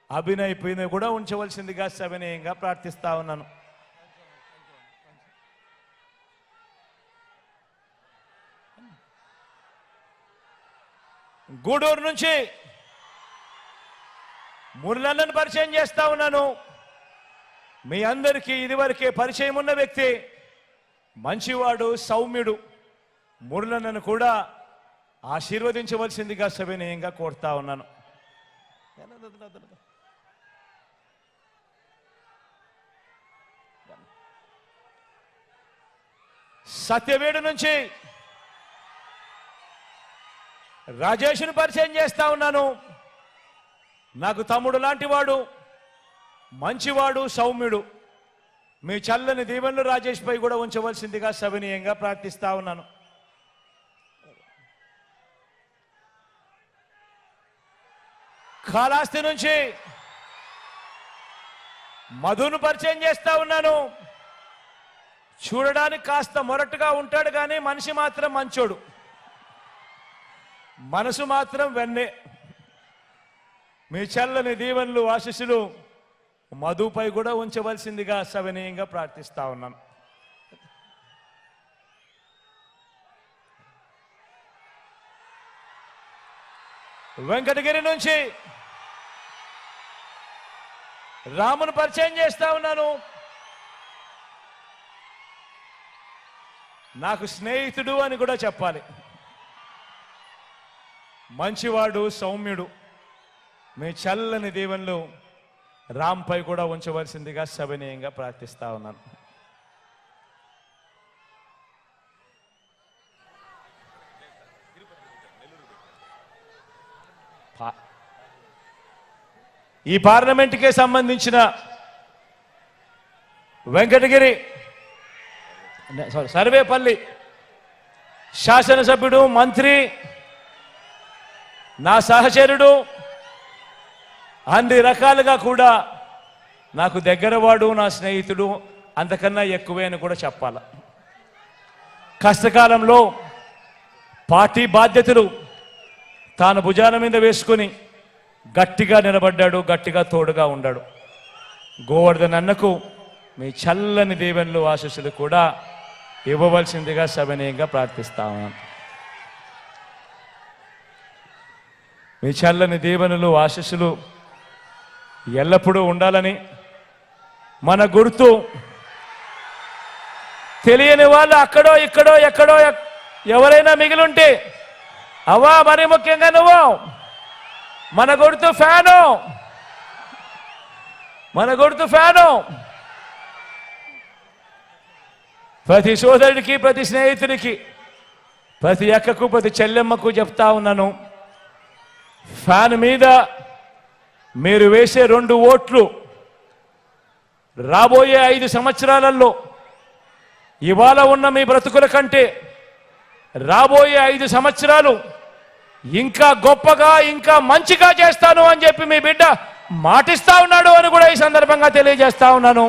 అభినయ్ పైన కూడా ఉంచవలసిందిగా సవినయంగా ప్రార్థిస్తా ఉన్నాను. గూడూరు నుంచి మురళన్నను పరిచయం చేస్తా ఉన్నాను. మీ అందరికీ ఇదివరకే పరిచయం ఉన్న వ్యక్తి, మంచివాడు, సౌమ్యుడు. మురళన్నను కూడా ఆశీర్వదించవలసిందిగా సవినయంగా కోరుతా ఉన్నాను. సత్యవేడు నుంచి రాజేష్ను పరిచయం చేస్తా ఉన్నాను. నాకు తమ్ముడు లాంటి వాడు, మంచివాడు, సౌమ్యుడు. మీ చల్లని దీవెనలు రాజేష్ పై కూడా ఉంచవలసిందిగా సవినయంగా ప్రార్థిస్తా ఉన్నాను. కాళహస్తి నుంచి మధును పరిచయం చేస్తా ఉన్నాను. చూడడానికి కాస్త మొరటుగా ఉంటాడు కానీ మనిషి మాత్రం మంచోడు, మనసు మాత్రం వెన్నే. మీ చల్లని దీవెనలు ఆశీస్సులు మధుపై కూడా ఉంచవలసిందిగా సవినయంగా ప్రార్థిస్తా ఉన్నాను. వెంకటగిరి నుంచి రామును పరిచయం చేస్తా ఉన్నాను. నాకు స్నేహితుడు అని కూడా చెప్పాలి. మంచివాడు, సౌమ్యుడు. మీ చల్లని దీవెనలు రాంపై కూడా ఉంచవలసిందిగా సవినయంగా ప్రార్థిస్తా ఉన్నాను. ఈ పార్లమెంటుకే సంబంధించిన వెంకటగిరి సర్వేపల్లి శాసనసభ్యుడు, మంత్రి, నా సహచరుడు, అన్ని రకాలుగా కూడా నాకు దగ్గరవాడు, నా స్నేహితుడు, అంతకన్నా ఎక్కువే అని కూడా చెప్పాల. కష్టకాలంలో పార్టీ బాధ్యతలు తాను భుజాల మీద వేసుకుని గట్టిగా నిలబడ్డాడు, గట్టిగా తోడుగా ఉన్నాడు. గోవర్ధన్ అన్నకు మీ చల్లని దీవెనలు ఆశీస్సులు కూడా ఇవ్వవలసిందిగా సవినయంగా ప్రార్థిస్తా ఉన్నాను. మీ చల్లని దీవెనలు ఆశీస్సులు ఎల్లప్పుడూ ఉండాలని, మన గుర్తు తెలియని వాళ్ళు అక్కడో ఇక్కడో ఎక్కడో ఎవరైనా మిగిలింటే, అవ్వా మరి ముఖ్యంగా నువ్వు మన గుర్తు ఫ్యాను, మన గుర్తు ఫ్యాను. ప్రతి సోదరుడికి, ప్రతి స్నేహితుడికి, ప్రతి అక్కకు, ప్రతి చెల్లెమ్మకు చెప్తా ఉన్నాను, ఫ్యాన్ మీద మీరు వేసే 2 ఓట్లు రాబోయే 5 సంవత్సరాలలో ఇవాళ ఉన్న మీ బ్రతుకుల కంటే రాబోయే 5 సంవత్సరాలు ఇంకా గొప్పగా, ఇంకా మంచిగా చేస్తాను అని చెప్పి మీ బిడ్డ మాటిస్తా ఉన్నాడు అని కూడా ఈ సందర్భంగా తెలియజేస్తా ఉన్నాను.